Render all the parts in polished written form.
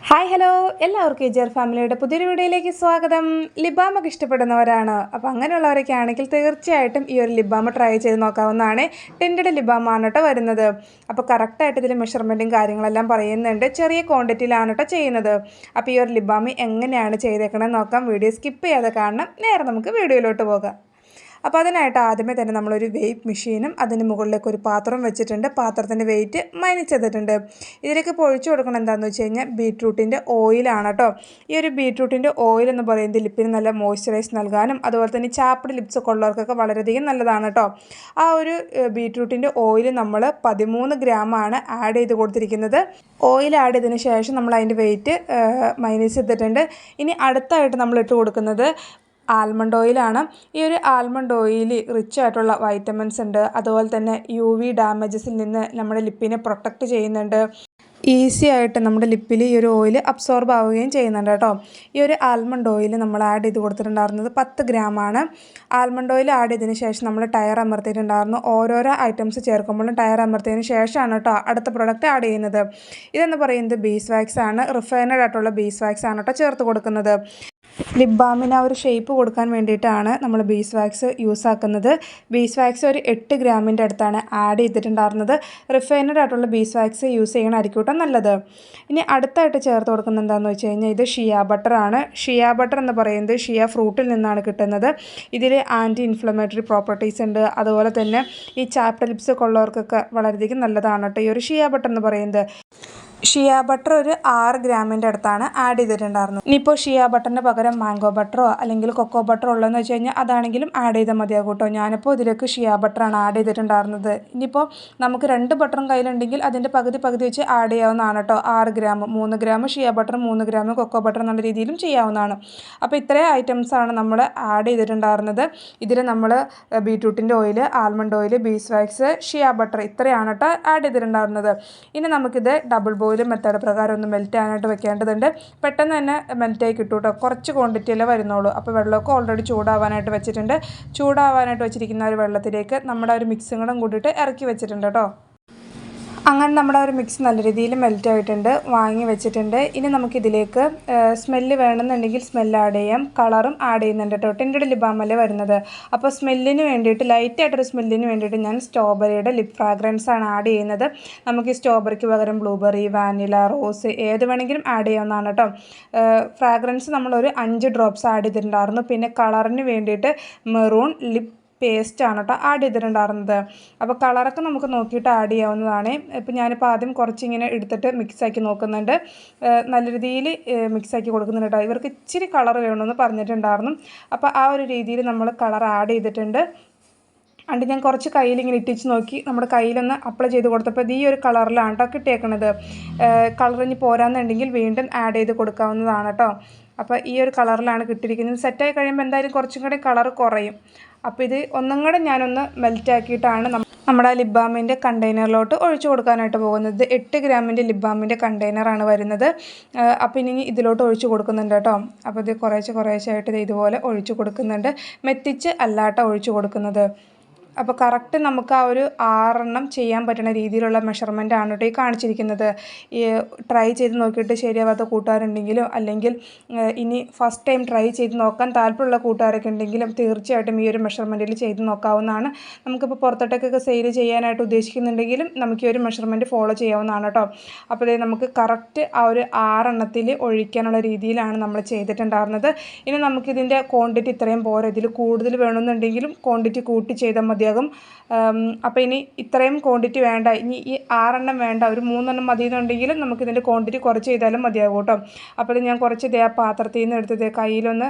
Hi hello എല്ലാവർക്കും എജർ ഫാമിലിയുടെ പുതിയൊരു വീഡിയോയിലേക്ക് സ്വാഗതം. ലിപ് ബാമൊക്കെ ഇഷ്ടപ്പെടുന്നവരാണ്. അപ്പോൾ അങ്ങനെയുള്ളവരൊക്കെ ആണെങ്കിൽ തീർച്ചയായിട്ടും ഈ ഒരു ലിപ് ബാം ട്രൈ ചെയ്ത് നോക്കാവുന്നതാണ്. ടിൻറ്റഡ് ലിപ് ബാമാണ് കേട്ടോ വരുന്നത്. അപ്പോൾ കറക്റ്റായിട്ട് ഇതിൽ മെഷർമെൻറ്റും കാര്യങ്ങളെല്ലാം പറയുന്നുണ്ട്. ചെറിയ ക്വാണ്ടിറ്റിയിലാണ് കേട്ടോ ചെയ്യുന്നത്. അപ്പോൾ ഈ ഒരു ലിപ് ബാം എങ്ങനെയാണ് ചെയ്തേക്കണമെന്ന് നോക്കാം. വീഡിയോ സ്കിപ്പ് ചെയ്യാതെ കാണണം. നേരെ നമുക്ക് വീഡിയോയിലോട്ട് പോകാം. അപ്പോൾ അതിനായിട്ട് ആദ്യമേ തന്നെ നമ്മളൊരു വെയ്റ്റ് മെഷീനും അതിന് മുകളിലേക്ക് ഒരു പാത്രം വെച്ചിട്ടുണ്ട്. പാത്രത്തിൻ്റെ വെയിറ്റ് മൈനസ് ചെയ്തിട്ടുണ്ട്. ഇതിലേക്ക് ഒഴിച്ചു കൊടുക്കണം എന്താണെന്ന് വെച്ച് കഴിഞ്ഞാൽ ബീറ്റ്റൂട്ടിൻ്റെ ഓയിലാണ് കേട്ടോ. ഈ ഒരു ബീറ്റ്റൂട്ടിൻ്റെ ഓയിൽ എന്ന് പറയുന്നത് ലിപ്പിന് നല്ല മോയ്സ്ചറൈസ് നൽകാനും അതുപോലെ തന്നെ ചാപ്പിഡ് ലിപ്സ് ഒക്കെ ഉള്ളവർക്കൊക്കെ വളരെയധികം നല്ലതാണ് കേട്ടോ. ആ ഒരു ബീറ്റ്റൂട്ടിൻ്റെ ഓയിൽ നമ്മൾ 13 ഗ്രാമാണ് ആഡ് ചെയ്ത് കൊടുത്തിരിക്കുന്നത്. ഓയിൽ ആഡ് ചെയ്തതിന് ശേഷം നമ്മൾ അതിൻ്റെ വെയിറ്റ് മൈനസ് ചെയ്തിട്ടുണ്ട്. ഇനി അടുത്തായിട്ട് നമ്മൾ ഇട്ട് കൊടുക്കുന്നത് ആൽമണ്ട് ഓയിലാണ്. ഈ ഒരു ആൽമണ്ട് ഓയിൽ റിച്ച് ആയിട്ടുള്ള വൈറ്റമിൻസ് ഉണ്ട്. അതുപോലെ തന്നെ UV ഡാമേജസിൽ നിന്ന് നമ്മുടെ ലിപ്പിനെ പ്രൊട്ടക്റ്റ് ചെയ്യുന്നുണ്ട്. ഈസി ആയിട്ട് നമ്മുടെ ലിപ്പിൽ ഈ ഒരു ഓയിൽ അബ്സോർബ് ആവുകയും ചെയ്യുന്നുണ്ട് കേട്ടോ. ഈ ഒരു ആൽമണ്ട് ഓയിൽ നമ്മൾ ആഡ് ചെയ്ത് കൊടുത്തിട്ടുണ്ടായിരുന്നത് 10 ഗ്രാമാണ്. ആൽമണ്ട് ഓയിൽ ആഡ് ചെയ്തതിന് ശേഷം നമ്മൾ ടയർ അമർത്തിയിട്ടുണ്ടായിരുന്നു. ഓരോരോ ഐറ്റംസ് ചേർക്കുമ്പോഴും ടയർ അമർത്തിയതിന് ശേഷമാണ് കേട്ടോ അടുത്ത പ്രോഡക്റ്റ് ആഡ് ചെയ്യുന്നത്. ഇതെന്ന് പറയുന്നത് ബീസ് വാക്സ് ആണ്. റിഫൈനഡ് ആയിട്ടുള്ള ബീസ് വാക്സ് ആണ് കേട്ടോ ചേർത്ത് കൊടുക്കുന്നത്. ലിപ് ബാമിന് ആ ഒരു ഷേപ്പ് കൊടുക്കാൻ വേണ്ടിയിട്ടാണ് നമ്മൾ ബീസ് വാക്സ് യൂസ് ആക്കുന്നത്. ബീസ് വാക്സ് ഒരു 8 ഗ്രാമിൻ്റെ അടുത്താണ് ആഡ് ചെയ്തിട്ടുണ്ടായിരുന്നത്. റിഫൈനഡ് ആയിട്ടുള്ള ബീസ് വാക്സ് യൂസ് ചെയ്യണമായിരിക്കും കേട്ടോ നല്ലത്. ഇനി അടുത്തായിട്ട് ചേർത്ത് കൊടുക്കുന്നത് എന്താണെന്ന് വെച്ച് കഴിഞ്ഞാൽ ഇത് ഷിയ ബട്ടറാണ്. ഷിയ ബട്ടർ എന്ന് പറയുന്നത് ഷിയ ഫ്രൂട്ടിൽ നിന്നാണ് കിട്ടുന്നത്. ഇതിൽ ആൻറ്റി ഇൻഫ്ലമേറ്ററി പ്രോപ്പർട്ടീസ് ഉണ്ട്. അതുപോലെ തന്നെ ഈ ചാപ്റ്റർ ലിപ്സ് ഒക്കെ ഉള്ളവർക്കൊക്കെ വളരെയധികം നല്ലതാണ് കേട്ടോ ഈ ഒരു ഷിയ ബട്ടർ എന്ന് പറയുന്നത്. ഷിയ ബട്ടർ ഒരു 6 ഗ്രാമിൻ്റെ അടുത്താണ് ആഡ് ചെയ്തിട്ടുണ്ടായിരുന്നത്. ഇനിയിപ്പോൾ ഷിയ ബട്ടറിന് പകരം മാംഗോ ബട്ടറോ അല്ലെങ്കിൽ കൊക്കോ ബട്ടറോ ഉള്ളതെന്ന് വെച്ച് കഴിഞ്ഞാൽ അതാണെങ്കിലും ആഡ് ചെയ്താൽ മതിയാകും കേട്ടോ. ഞാനിപ്പോൾ ഇതിലേക്ക് ഷിയ ബട്ടറാണ് ആഡ് ചെയ്തിട്ടുണ്ടായിരുന്നത്. ഇനിയിപ്പോൾ നമുക്ക് 2 ബട്ടറും കയ്യിലുണ്ടെങ്കിൽ അതിൻ്റെ പകുതി വെച്ച് ആഡ് ചെയ്യാവുന്നതാണ് കേട്ടോ. 6 gram 3 gram shea butter 3 gram cocoa butter എന്നുള്ള രീതിയിലും ചെയ്യാവുന്നതാണ്. അപ്പോൾ ഇത്രയും ഐറ്റംസാണ് നമ്മൾ ആഡ് ചെയ്തിട്ടുണ്ടായിരുന്നത്. ഇതിൽ നമ്മൾ ബീറ്റ്റൂട്ടിൻ്റെ ഓയിൽ, ആൽമണ്ട് ഓയിൽ, ബീസ് വാക്സ്, ഷിയ ബട്ടർ ഇത്രയാണ് കേട്ടോ ആഡ് ചെയ്തിട്ടുണ്ടായിരുന്നത്. ഇനി നമുക്കിത് ഡബിൾ ബോയിൽ മെത്തേഡ് പ്രകാരം ഒന്ന് മെൽറ്റ് ആകാനായിട്ട് വെക്കേണ്ടതുണ്ട്. പെട്ടെന്ന് തന്നെ മെൽറ്റായി കിട്ടും കേട്ടോ. കുറച്ച് ക്വാണ്ടിറ്റിയല്ലേ വരുന്നുള്ളൂ. അപ്പോൾ വെള്ളമൊക്കെ ഓൾറെഡി ചൂടാവാനായിട്ട് വെച്ചിട്ടുണ്ട്. ചൂടാവാനായിട്ട് വെച്ചിരിക്കുന്ന ഒരു വെള്ളത്തിലേക്ക് നമ്മുടെ ഒരു മിക്സും കൂടെ കൂട്ടിയിട്ട് ഇറക്കി വെച്ചിട്ടുണ്ട് കേട്ടോ. അങ്ങനെ നമ്മുടെ ഒരു മിക്സ് നല്ല രീതിയിൽ മെൽറ്റ് ആയിട്ടുണ്ട്, വാങ്ങി വെച്ചിട്ടുണ്ട്. ഇനി നമുക്കിതിലേക്ക് സ്മെല്ല് വേണമെന്നുണ്ടെങ്കിൽ സ്മെല്ല് ആഡ് ചെയ്യാം. കളറും ആഡ് ചെയ്യുന്നുണ്ട് കേട്ടോ. ടിൻറ്റഡ് ലിപ് ബാമല്ലേ വരുന്നത്. അപ്പോൾ സ്മെല്ലിന് വേണ്ടിയിട്ട് ലൈറ്റായിട്ടൊരു സ്മെല്ലിന് വേണ്ടിയിട്ട് ഞാൻ സ്ട്രോബെറിയുടെ ലിപ് ഫ്രാഗ്രൻസ് ആണ് ആഡ് ചെയ്യുന്നത്. നമുക്ക് ഈ സ്ട്രോബെറിക്ക് പകരം ബ്ലൂബെറി, വാനില, റോസ് ഏത് വേണമെങ്കിലും ആഡ് ചെയ്യാവുന്നതാണ് കേട്ടോ. ഫ്രാഗ്രൻസ് നമ്മളൊരു 5 ഡ്രോപ്സ് ആഡ് ചെയ്തിട്ടുണ്ടായിരുന്നു. പിന്നെ കളറിന് വേണ്ടിയിട്ട് മെറൂൺ ലിപ് പേസ്റ്റാണ് കേട്ടോ ആഡ് ചെയ്തിട്ടുണ്ടായിരുന്നത്. അപ്പോൾ കളറൊക്കെ നമുക്ക് നോക്കിയിട്ട് ആഡ് ചെയ്യാവുന്നതാണ്. ഇപ്പോൾ ഞാനിപ്പോൾ ആദ്യം കുറച്ചിങ്ങനെ എടുത്തിട്ട് മിക്സാക്കി നോക്കുന്നുണ്ട്. നല്ല രീതിയിൽ മിക്സാക്കി കൊടുക്കുന്നുണ്ട് കേട്ടോ. ഇവർക്ക് ഇച്ചിരി കളർ വേണമെന്ന് പറഞ്ഞിട്ടുണ്ടായിരുന്നു. അപ്പോൾ ആ ഒരു രീതിയിൽ നമ്മൾ കളർ ആഡ് ചെയ്തിട്ടുണ്ട്. അണ്ട് ഞാൻ കുറച്ച് കയ്യിലിങ്ങനെ ഇട്ടിച്ച് നോക്കി നമ്മുടെ കയ്യിലൊന്ന് അപ്ലൈ ചെയ്ത് കൊടുത്തപ്പോൾ ഇത് ഈ ഒരു കളറിലാണ് കേട്ടോ കിട്ടിയേക്കണത്. കളർ ഇനി പോരാന്നുണ്ടെങ്കിൽ വീണ്ടും ആഡ് ചെയ്ത് കൊടുക്കാവുന്നതാണ് കേട്ടോ. അപ്പോൾ ഈ ഒരു കളറിലാണ് കിട്ടിയിരിക്കുന്നത്. സെറ്റായി കഴിയുമ്പോൾ എന്തായാലും കുറച്ചും കൂടെ കളർ കുറയും. അപ്പോൾ ഇത് ഒന്നും കൂടെ ഞാനൊന്ന് മെൽറ്റാക്കിയിട്ടാണ് നമ്മുടെ ലിപ് ബാമിൻ്റെ കണ്ടെയ്നറിലോട്ട് ഒഴിച്ചു കൊടുക്കാനായിട്ട് പോകുന്നത്. 8 ഗ്രാമിൻ്റെ ലിപ് ബാമിൻ്റെ കണ്ടെയ്നറാണ് വരുന്നത്. അപ്പോൾ ഇനി ഇതിലോട്ട് ഒഴിച്ചു കൊടുക്കുന്നുണ്ട് കേട്ടോ. അപ്പോൾ ഇത് കുറേശ്ശായിട്ട് ഇതുപോലെ ഒഴിച്ചു കൊടുക്കുന്നുണ്ട്. മെത്തിച്ച് അല്ലാട്ടോ ഒഴിച്ചു കൊടുക്കുന്നത്. അപ്പോൾ കറക്റ്റ് നമുക്ക് ആ ഒരു 6 എണ്ണം ചെയ്യാൻ പറ്റുന്ന രീതിയിലുള്ള മെഷർമെൻ്റ് ആണ് കേട്ടോ ഈ കാണിച്ചിരിക്കുന്നത്. ഈ ട്രൈ ചെയ്ത് നോക്കിയിട്ട് ശരിയാവാത്ത കൂട്ടുകാരുണ്ടെങ്കിലും അല്ലെങ്കിൽ ഇനി ഫസ്റ്റ് ടൈം ട്രൈ ചെയ്ത് നോക്കാൻ താല്പര്യമുള്ള കൂട്ടുകാരൊക്കെ ഉണ്ടെങ്കിലും തീർച്ചയായിട്ടും ഈ ഒരു മെഷർമെൻറ്റിൽ ചെയ്ത് നോക്കാവുന്നതാണ്. നമുക്കിപ്പോൾ പുറത്തോട്ടൊക്കെ സെയിൽ ചെയ്യാനായിട്ട് ഉദ്ദേശിക്കുന്നുണ്ടെങ്കിലും നമുക്ക് ഈ ഒരു മെഷർമെൻറ്റ് ഫോളോ ചെയ്യാവുന്നതാണ് കേട്ടോ. അപ്പോൾ നമുക്ക് കറക്റ്റ് ആ ഒരു 6 എണ്ണത്തിൽ ഒഴിക്കാനുള്ള രീതിയിലാണ് നമ്മൾ ചെയ്തിട്ടുണ്ടായിരുന്നത്. ഇനി നമുക്കിതിൻ്റെ ക്വാണ്ടിറ്റി ഇത്രയും പോരാ. ഇതിൽ കൂടുതൽ വേണമെന്നുണ്ടെങ്കിലും ക്വാണ്ടിറ്റി കൂട്ടി ചെയ്താൽ മതിയാകും. അപ്പോൾ ഇനി ഇത്രയും ക്വാണ്ടിറ്റി വേണ്ട, ഇനി ഈ 6 എണ്ണം വേണ്ട, ഒരു 3 എണ്ണം മതി എന്നുണ്ടെങ്കിലും നമുക്കിതിൻ്റെ ക്വാണ്ടിറ്റി കുറച്ച് ചെയ്താലും മതിയാകും കേട്ടോ. അപ്പോൾ ഇത് ഞാൻ കുറച്ച് ആ പാത്രത്തിൽ നിന്ന് എടുത്തത് കയ്യിലൊന്ന്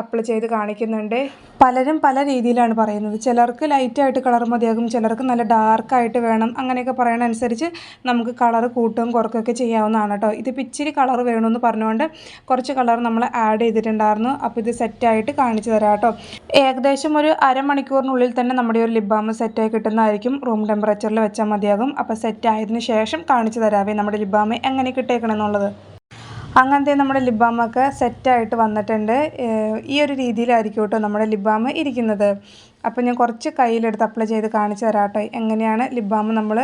അപ്ലൈ ചെയ്ത് കാണിക്കുന്നുണ്ട്. പലരും പല രീതിയിലാണ് പറയുന്നത്. ചിലർക്ക് ലൈറ്റായിട്ട് കളർ മതിയാകും, ചിലർക്ക് നല്ല ഡാർക്കായിട്ട് വേണം. അങ്ങനെയൊക്കെ പറയണനുസരിച്ച് നമുക്ക് കളർ കൂട്ടുകയും കുറയ്ക്കുകയൊക്കെ ചെയ്യാവുന്നതാണ് കേട്ടോ. ഇതിപ്പോൾ ഇച്ചിരി കളർ വേണമെന്ന് പറഞ്ഞുകൊണ്ട് കുറച്ച് കളർ നമ്മൾ ആഡ് ചെയ്തിട്ടുണ്ടായിരുന്നു. അപ്പോൾ ഇത് സെറ്റായിട്ട് കാണിച്ചു തരാം കേട്ടോ. ഏകദേശം ഒരു അരമണിക്കൂറിനുള്ളിൽ തന്നെ നമ്മുടെ ഒരു ലിപ് ബാം സെറ്റായി കിട്ടുന്നതായിരിക്കും. റൂം ടെമ്പറേച്ചറിൽ വെച്ചാൽ മതിയാകും. അപ്പോൾ സെറ്റ് ആയതിനു ശേഷം കാണിച്ചു തരാവേ നമ്മുടെ ലിപ് ബാം എങ്ങനെ കിട്ടേക്കണമെന്നുള്ളത്. അങ്ങനത്തെ നമ്മുടെ ലിപ് ബാമൊക്കെ സെറ്റായിട്ട് വന്നിട്ടുണ്ട്. ഈ ഒരു രീതിയിലായിരിക്കും കേട്ടോ നമ്മുടെ ലിപ് ബാം ഇരിക്കുന്നത്. അപ്പോൾ ഞാൻ കുറച്ച് കയ്യിലെടുത്ത് അപ്ലൈ ചെയ്ത് കാണിച്ചു തരാം കേട്ടോ എങ്ങനെയാണ് ലിപ് ബാം നമ്മൾ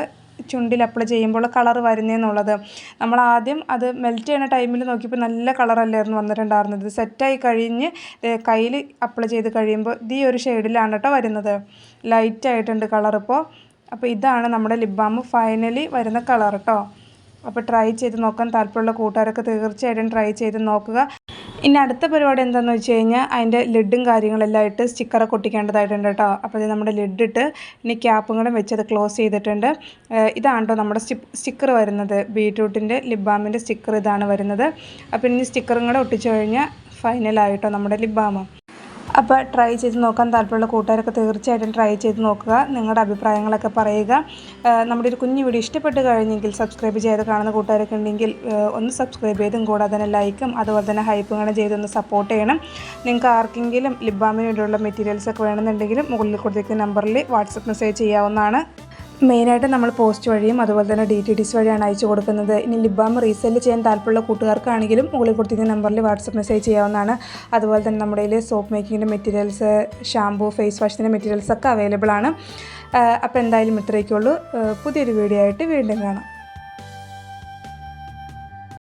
ചുണ്ടിൽ അപ്ലൈ ചെയ്യുമ്പോൾ കളർ വരുന്നതെന്നുള്ളത്. നമ്മൾ ആദ്യം അത് മെൽറ്റ് ചെയ്യുന്ന ടൈമിൽ നോക്കിയപ്പോൾ നല്ല കളറല്ലായിരുന്നു വന്നിട്ടുണ്ടായിരുന്നത്. സെറ്റായി കഴിഞ്ഞ് കയ്യിൽ അപ്ലൈ ചെയ്ത് കഴിയുമ്പോൾ ഈ ഒരു ഷെയ്ഡിലാണ് കേട്ടോ വരുന്നത്. ലൈറ്റായിട്ടുണ്ട് കളറിപ്പോൾ. അപ്പോൾ ഇതാണ് നമ്മുടെ ലിപ് ബാം ഫൈനലി വരുന്ന കളർ കേട്ടോ. അപ്പോൾ ട്രൈ ചെയ്ത് നോക്കാൻ താല്പര്യമുള്ള കൂട്ടുകാരൊക്കെ തീർച്ചയായിട്ടും ട്രൈ ചെയ്ത് നോക്കുക. ഇനി അടുത്ത പരിപാടി എന്താണെന്ന് വെച്ച് കഴിഞ്ഞാൽ അതിൻ്റെ ലിഡും കാര്യങ്ങളെല്ലാം ഇട്ട് സ്റ്റിക്കറൊക്കെ ഒട്ടിക്കേണ്ടതായിട്ടുണ്ട് കേട്ടോ. അപ്പോൾ ഇത് നമ്മുടെ ലിഡിട്ട് ഇനി ക്യാപ്പും കൂടെ വെച്ചത് ക്ലോസ് ചെയ്തിട്ടുണ്ട്. ഇതാണ് കേട്ടോ നമ്മുടെ സ്റ്റിക്കർ വരുന്നത്. ബീറ്റ്റൂട്ടിൻ്റെ ലിപ് ബാമിൻ്റെ സ്റ്റിക്കർ ഇതാണ് വരുന്നത്. അപ്പോൾ ഇനി സ്റ്റിക്കറും കൂടെ ഒട്ടിച്ചു കഴിഞ്ഞാൽ ഫൈനലായിട്ടോ നമ്മുടെ ലിപ് ബാം. അപ്പോൾ ട്രൈ ചെയ്ത് നോക്കാൻ താല്പര്യമുള്ള കൂട്ടുകാരൊക്കെ തീർച്ചയായിട്ടും ട്രൈ ചെയ്ത് നോക്കുക. നിങ്ങളുടെ അഭിപ്രായങ്ങളൊക്കെ പറയുക. നമ്മുടെ ഒരു കുഞ്ഞു വീഡിയോ ഇഷ്ടപ്പെട്ട് കഴിഞ്ഞെങ്കിൽ സബ്സ്ക്രൈബ് ചെയ്ത് കാണുന്ന കൂട്ടുകാരൊക്കെ ഉണ്ടെങ്കിൽ ഒന്ന് സബ്സ്ക്രൈബ് ചെയ്തും കൂടാതെ തന്നെ ലൈക്കും അതുപോലെ തന്നെ ഹൈപ്പും കൂടെ ചെയ്തൊന്ന് സപ്പോർട്ട് ചെയ്യണം. നിങ്ങൾക്ക് ആർക്കെങ്കിലും ലിപ് ബാമിന് വേണ്ടിയുള്ള മെറ്റീരിയൽസൊക്കെ വേണമെന്നുണ്ടെങ്കിൽ മുകളിൽ കൊടുത്തിരിക്കുന്ന നമ്പറിൽ വാട്സപ്പ് മെസ്സേജ് ചെയ്യാവുന്നതാണ്. മെയിനായിട്ട് നമ്മൾ പോസ്റ്റ് വഴിയും അതുപോലെ തന്നെ DTDC വഴിയാണ് അയച്ചു കൊടുക്കുന്നത്. ഇനി ലിപ് ബാം റീസെല് ചെയ്യാൻ താല്പര്യമുള്ള കൂട്ടുകാർക്കാണെങ്കിലും മുകളിൽ കൊടുത്തിരിക്കുന്ന നമ്പറിൽ വാട്സപ്പ് മെസ്സേജ് ചെയ്യാവുന്നതാണ്. അതുപോലെ തന്നെ നമ്മുടെ കയ്യിൽ സോപ്പ് മേക്കിങ്ങിൻ്റെ മെറ്റീരിയൽസ്, ഷാമ്പൂ, ഫേസ് വാഷിൻ്റെ മെറ്റീരിയൽസൊക്കെ അവൈലബിൾ ആണ്. അപ്പോൾ എന്തായാലും ഇത്രയൊക്കെയുള്ളൂ. പുതിയൊരു വീഡിയോ ആയിട്ട് വീണ്ടും കാണാം.